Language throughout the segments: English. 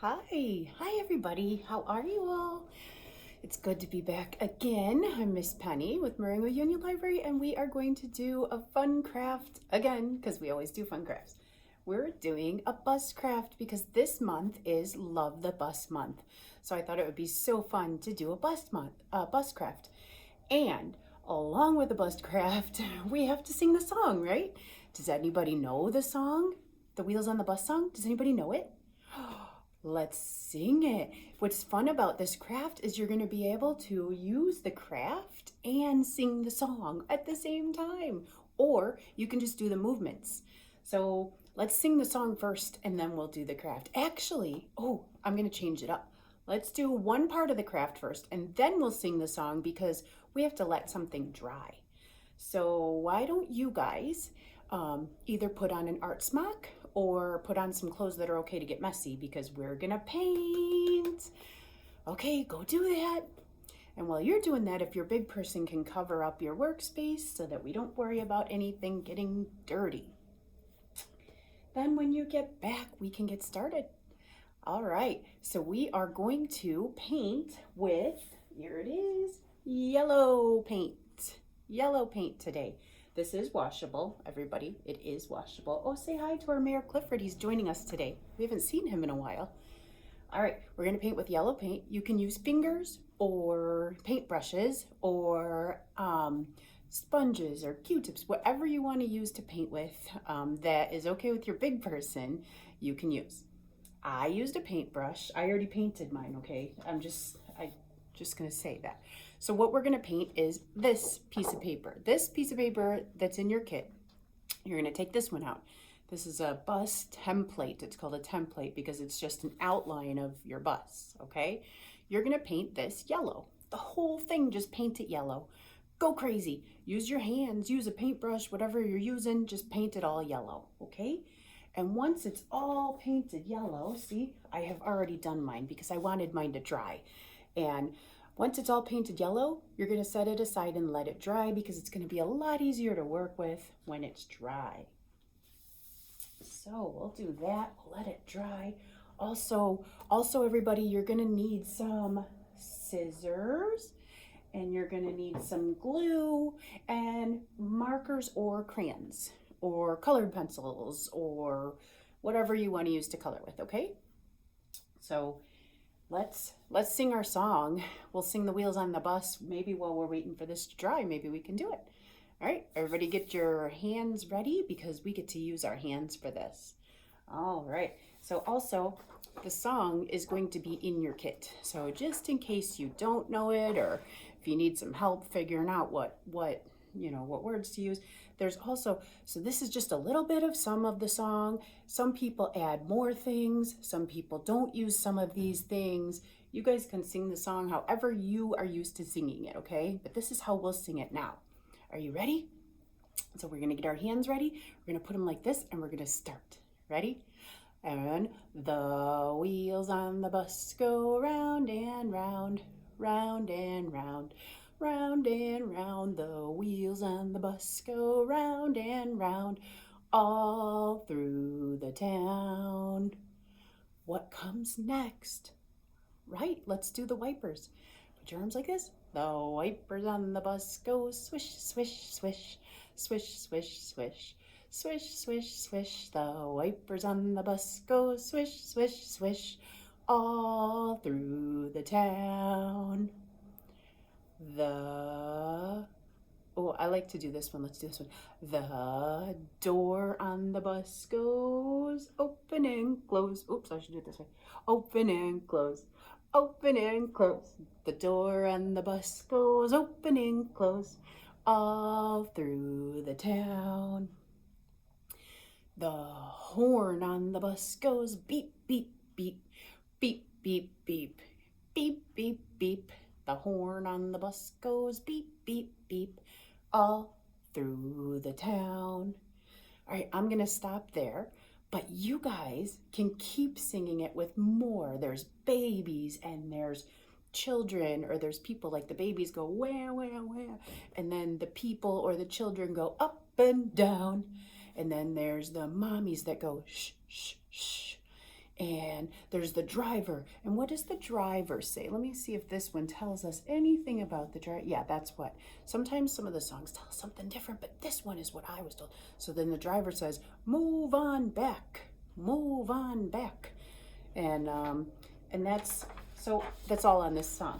Hi everybody. How are you all? It's good to be back again. I'm Miss Penny with Marengo-Union Library, and we are going to do a fun craft again because we always do fun crafts. We're doing a bus craft because this month is Love the Bus Month. So I thought it would be so fun to do a bus craft. And along with the bus craft, we have to sing the song, right? Does anybody know the song? The Wheels on the Bus song? Does anybody know it? Let's sing it. What's fun about this craft is you're going to be able to use the craft and sing the song at the same time. Or you can just do the movements. So let's sing the song first and then we'll do the craft. Actually, I'm going to change it up. Let's do one part of the craft first and then we'll sing the song because we have to let something dry. So why don't you guys either put on an art smock or put on some clothes that are okay to get messy because we're gonna paint. Okay, go do that. And while you're doing that, if your big person can cover up your workspace so that we don't worry about anything getting dirty. Then when you get back, we can get started. All right, so we are going to paint with, here it is, yellow paint. Yellow paint today. This is washable, everybody. It is washable. Oh, say hi to our Mayor Clifford. He's joining us today. We haven't seen him in a while. All right, we're gonna paint with yellow paint. You can use fingers or paint brushes or sponges or Q-tips, whatever you wanna use to paint with that is okay with your big person, you can use. I used a paintbrush. I already painted mine, okay? I'm just gonna say that. So what we're gonna paint is this piece of paper. This piece of paper that's in your kit, you're gonna take this one out. This is a bus template. It's called a template because it's just an outline of your bus, okay? You're gonna paint this yellow. The whole thing, just paint it yellow. Go crazy. Use your hands, use a paintbrush, whatever you're using, just paint it all yellow, okay? And once it's all painted yellow, see, I have already done mine because I wanted mine to dry. And once it's all painted yellow, you're gonna set it aside and let it dry because it's gonna be a lot easier to work with when it's dry. So we'll do that, we'll let it dry. Also everybody, you're gonna need some scissors and you're gonna need some glue and markers or crayons or colored pencils or whatever you wanna use to color with, okay? So let's sing our song. We'll sing the Wheels on the Bus. Maybe while we're waiting for this to dry, maybe we can do it. All right, everybody get your hands ready because we get to use our hands for this. All right, so also the song is going to be in your kit. So just in case you don't know it or if you need some help figuring out what words to use, there's also, so this is just a little bit of some of the song. Some people add more things. Some people don't use some of these things. You guys can sing the song however you are used to singing it, okay? But this is how we'll sing it now. Are you ready? So we're gonna get our hands ready. We're gonna put them like this and we're gonna start. Ready? And the wheels on the bus go round and round, round and round. Round and round, the wheels on the bus go round and round, all through the town. What comes next? Right, let's do the wipers. Put your arms like this. The wipers on the bus go swish, swish, swish, swish, swish, swish, swish, swish, swish. The wipers on the bus go swish, swish, swish, all through the town. I like to do this one. Let's do this one. The door on the bus goes open and close. Oops, I should do it this way. Open and close. Open and close. The door on the bus goes open and close all through the town. The horn on the bus goes beep, beep, beep, beep, beep, beep, beep, beep, beep. The horn on the bus goes beep, beep, beep, all through the town. All right, I'm gonna stop there, but you guys can keep singing it with more. There's babies and there's children, or there's people, like the babies go wah, wah, wah, and then the people or the children go up and down, and then there's the mommies that go shh, shh, shh, And there's the driver. And what does the driver say? Let me see if this one tells us anything about the driver. Yeah, that's what. Sometimes some of the songs tell us something different, but this one is what I was told. So then the driver says, move on back, move on back. And that's all on this song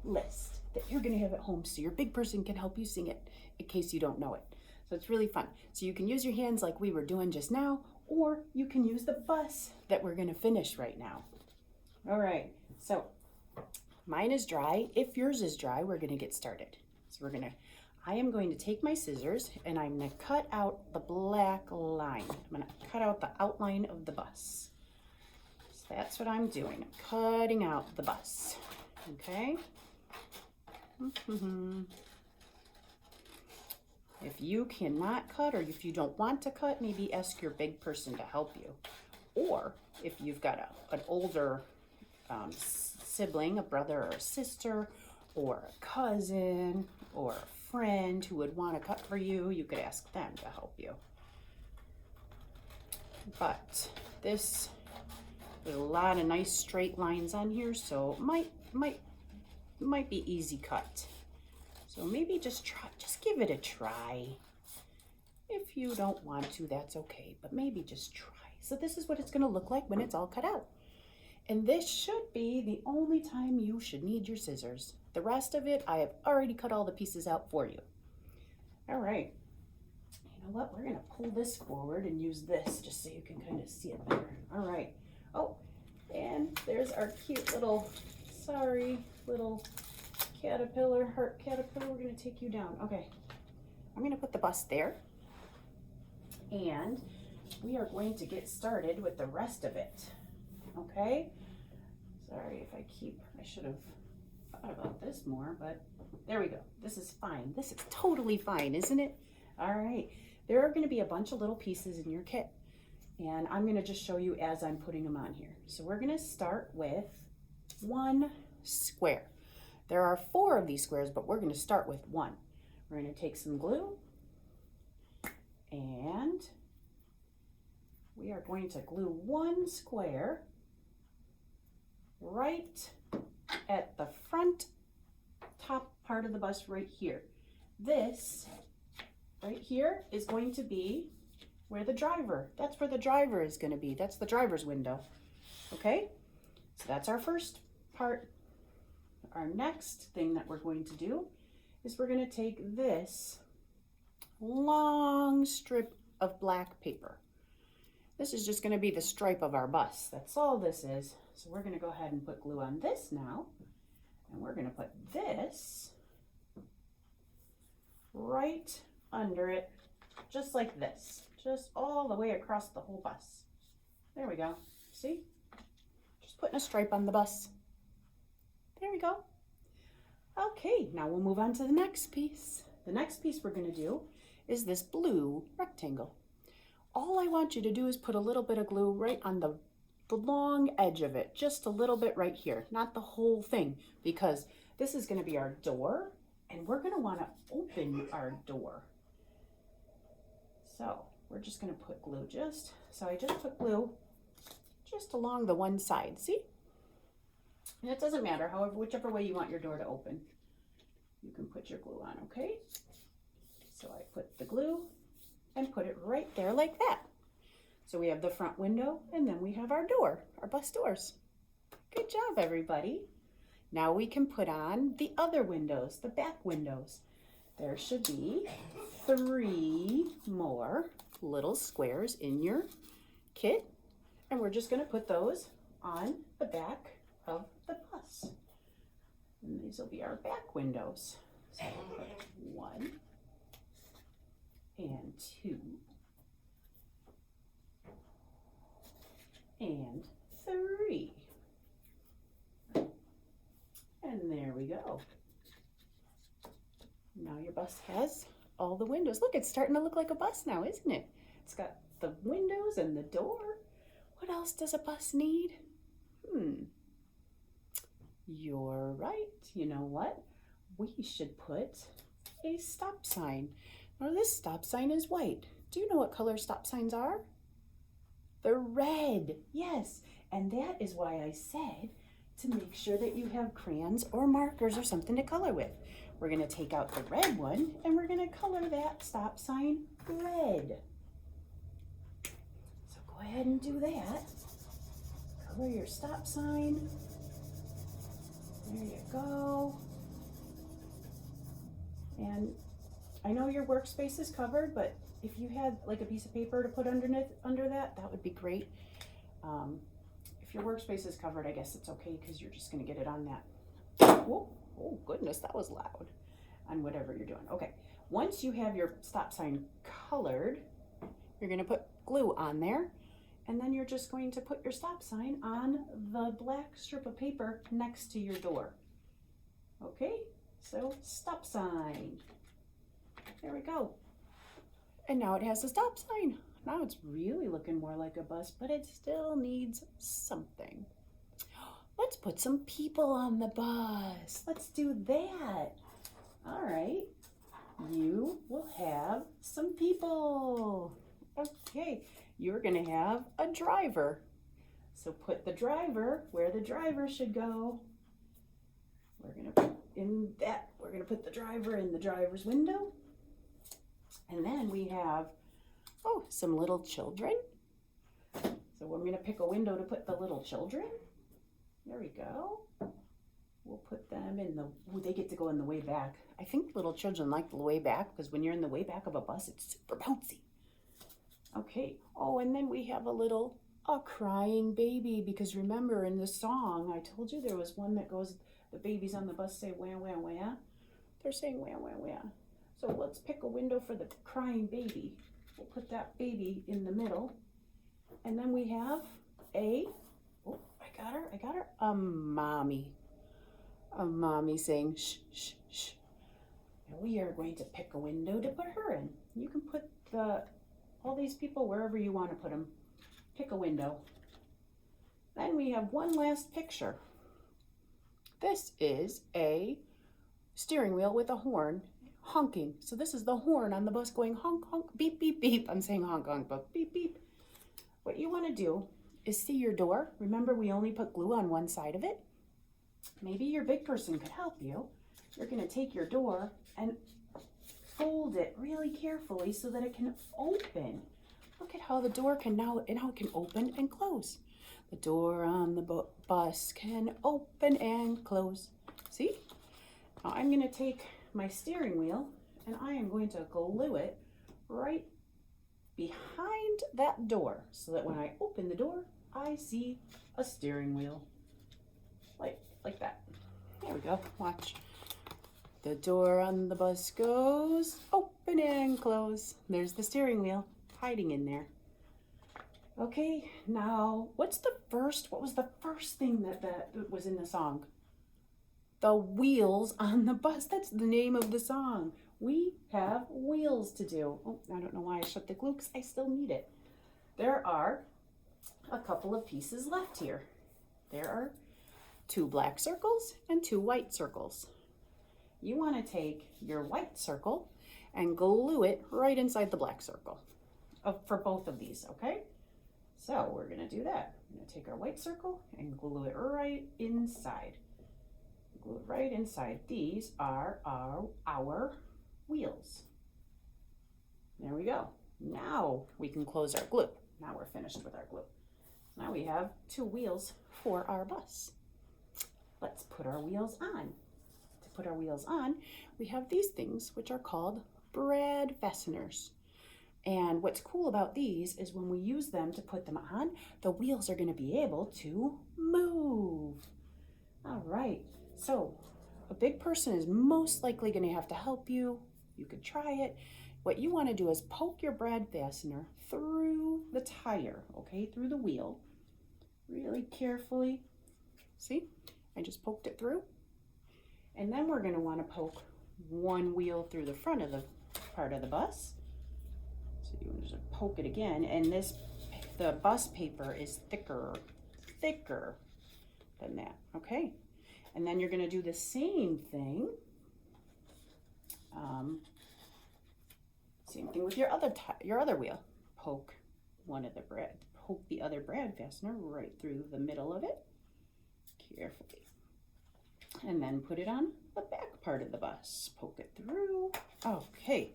list that you're gonna have at home so your big person can help you sing it in case you don't know it. So it's really fun. So you can use your hands like we were doing just now, or you can use the bus that we're gonna finish right now. All right, so mine is dry. If yours is dry, we're gonna get started. So I am going to take my scissors and I'm gonna cut out the black line. I'm gonna cut out the outline of the bus. So that's what I'm doing. I'm cutting out the bus, okay? If you cannot cut, or if you don't want to cut, maybe ask your big person to help you. Or if you've got an older sibling, a brother or a sister, or a cousin, or a friend who would want to cut for you, you could ask them to help you. But there's a lot of nice straight lines on here, so it might be easy cut. So maybe just give it a try. If you don't want to, that's okay, but maybe just try. So this is what it's gonna look like when it's all cut out. And this should be the only time you should need your scissors. The rest of it, I have already cut all the pieces out for you. All right, you know what? We're gonna pull this forward and use this just so you can kind of see it better. All right. Oh, and there's our cute little, little caterpillar, heart caterpillar. We're gonna take you down. Okay, I'm gonna put the bus there, and we are going to get started with the rest of it. Okay, sorry if I should have thought about this more, but there we go. This is fine. This is totally fine, isn't it? All right, there are gonna be a bunch of little pieces in your kit, and I'm gonna just show you as I'm putting them on here. So we're gonna start with one square. There are 4 of these squares, but we're going to start with 1. We're going to take some glue, and we are going to glue 1 square right at the front top part of the bus right here. This right here is going to be where that's where the driver is going to be. That's the driver's window. Okay, so that's our first part. Our next thing that we're going to do is we're going to take this long strip of black paper. This is just going to be the stripe of our bus. That's all this is. So we're going to go ahead and put glue on this now. And we're going to put this right under it, just like this. Just all the way across the whole bus. There we go. See? Just putting a stripe on the bus. There we go. Okay, now we'll move on to the next piece. The next piece we're going to do is this blue rectangle. All I want you to do is put a little bit of glue right on the long edge of it, just a little bit right here, not the whole thing, because this is going to be our door, and we're going to want to open our door. So we're just going to put glue I just put glue just along the one side, see? And it doesn't matter, whichever way you want your door to open, you can put your glue on, okay? So I put the glue and put it right there like that. So we have the front window, and then we have our door, our bus doors. Good job, everybody. Now we can put on the other windows, the back windows. There should be 3 more little squares in your kit, and we're just going to put those on the back of the bus. And these will be our back windows. So we'll put 1 and 2 and 3. And there we go. Now your bus has all the windows. Look, it's starting to look like a bus now, isn't it? It's got the windows and the door. What else does a bus need? You're right. You know what? We should put a stop sign. Now this stop sign is white. Do you know what color stop signs are? They're red. Yes. And that is why I said to make sure that you have crayons or markers or something to color with. We're going to take out the red one and we're going to color that stop sign red. So go ahead and do that. Color your stop sign. There you go. And I know your workspace is covered, but if you had like a piece of paper to put underneath under that, that would be great. If your workspace is covered, I guess it's okay because you're just going to get it on that. Whoa, oh goodness, that was loud. On whatever you're doing. Okay, once you have your stop sign colored, you're going to put glue on there, and then you're just going to put your stop sign on the black strip of paper next to your door. Okay, so stop sign. There we go. And now it has a stop sign. Now it's really looking more like a bus, but it still needs something. Let's put some people on the bus. Let's do that. All right, you will have some people. Okay, you're gonna have a driver. So put the driver where the driver should go. We're gonna put the driver in the driver's window. And then we have, oh, some little children. So we're gonna pick a window to put the little children. There we go. We'll put them in the, oh, they get to go in the way back. I think little children like the way back because when you're in the way back of a bus, it's super bouncy. Okay, oh, and then we have a crying baby, because remember in the song, I told you there was one that goes, the babies on the bus say wah, wah, wah. They're saying wah, wah, wah. So let's pick a window for the crying baby. We'll put that baby in the middle. And then we have oh, I got her, a mommy. A mommy saying shh, shh, shh. And we are going to pick a window to put her in. You can put all these people wherever you want to put them. Pick a window. Then we have one last picture. This is a steering wheel with a horn honking. So this is the horn on the bus going honk, honk, beep, beep, beep. I'm saying honk, honk, but beep, beep. What you want to do is see your door. Remember, we only put glue on one side of it. Maybe your big person could help you. You're going to take your door and fold it really carefully so that it can open. Look at how the door can now it can open and close. The door on the bus can open and close. See? Now I'm going to take my steering wheel and I am going to glue it right behind that door so that when I open the door, I see a steering wheel. Like that. There we go. Watch. The door on the bus goes open and close. There's the steering wheel hiding in there. Okay, now what was the first thing that was in the song? The wheels on the bus. That's the name of the song. We have wheels to do. Oh, I don't know why I shut the glue because I still need it. There are a couple of pieces left here. There are 2 black circles and 2 white circles. You want to take your white circle and glue it right inside the black circle for both of these, okay? So we're going to do that. We're going to take our white circle and glue it right inside. Glue it right inside. These are our wheels. There we go. Now we can close our glue. Now we're finished with our glue. Now we have 2 wheels for our bus. Let's put our wheels on. To put our wheels on, we have these things which are called brad fasteners. And what's cool about these is when we use them to put them on, the wheels are going to be able to move. All right, so a big person is most likely going to have to help you. You could try it. What you want to do is poke your brad fastener through the tire, okay, through the wheel, really carefully. See? I just poked it through. And then we're going to want to poke one wheel through the front of the part of the bus. So you want to just poke it again. And the bus paper is thicker than that. Okay. And then you're going to do the same thing. Same thing with your other wheel. Poke one of the poke the other brad fastener right through the middle of it, carefully. And then put it on the back part of the bus. Poke it through. Okay.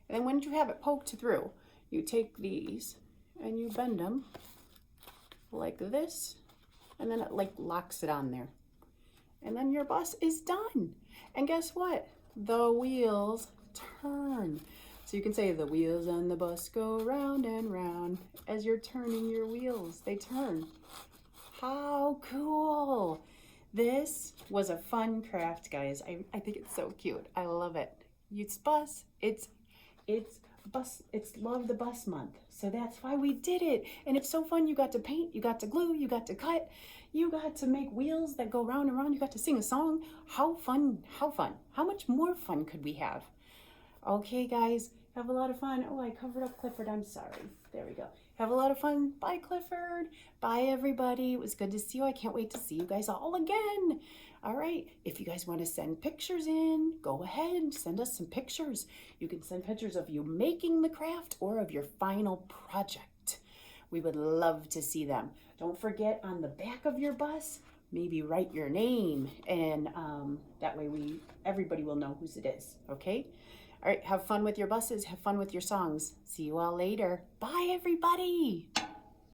And then once you have it poked through, you take these and you bend them like this, and then it like locks it on there. And then your bus is done. And guess what? The wheels turn. So you can say the wheels on the bus go round and round. As you're turning your wheels, they turn. How cool! This was a fun craft, guys. I think it's so cute. I love it. It's bus. It's bus. It's Love the Bus Month. So that's why we did it. And it's so fun. You got to paint, you got to glue, you got to cut, you got to make wheels that go round and round. You got to sing a song. How fun, how fun. How much more fun could we have? Okay, guys, have a lot of fun. Oh, I covered up Clifford. I'm sorry. There we go. Have a lot of fun. Bye, Clifford. Bye, everybody. It was good to see you. I can't wait to see you guys all again. All right. If you guys want to send pictures in, go ahead. Send us some pictures. You can send pictures of you making the craft or of your final project. We would love to see them. Don't forget, on the back of your bus, maybe write your name, and that way everybody will know whose it is. Okay? All right, have fun with your buses. Have fun with your songs. See you all later. Bye, everybody.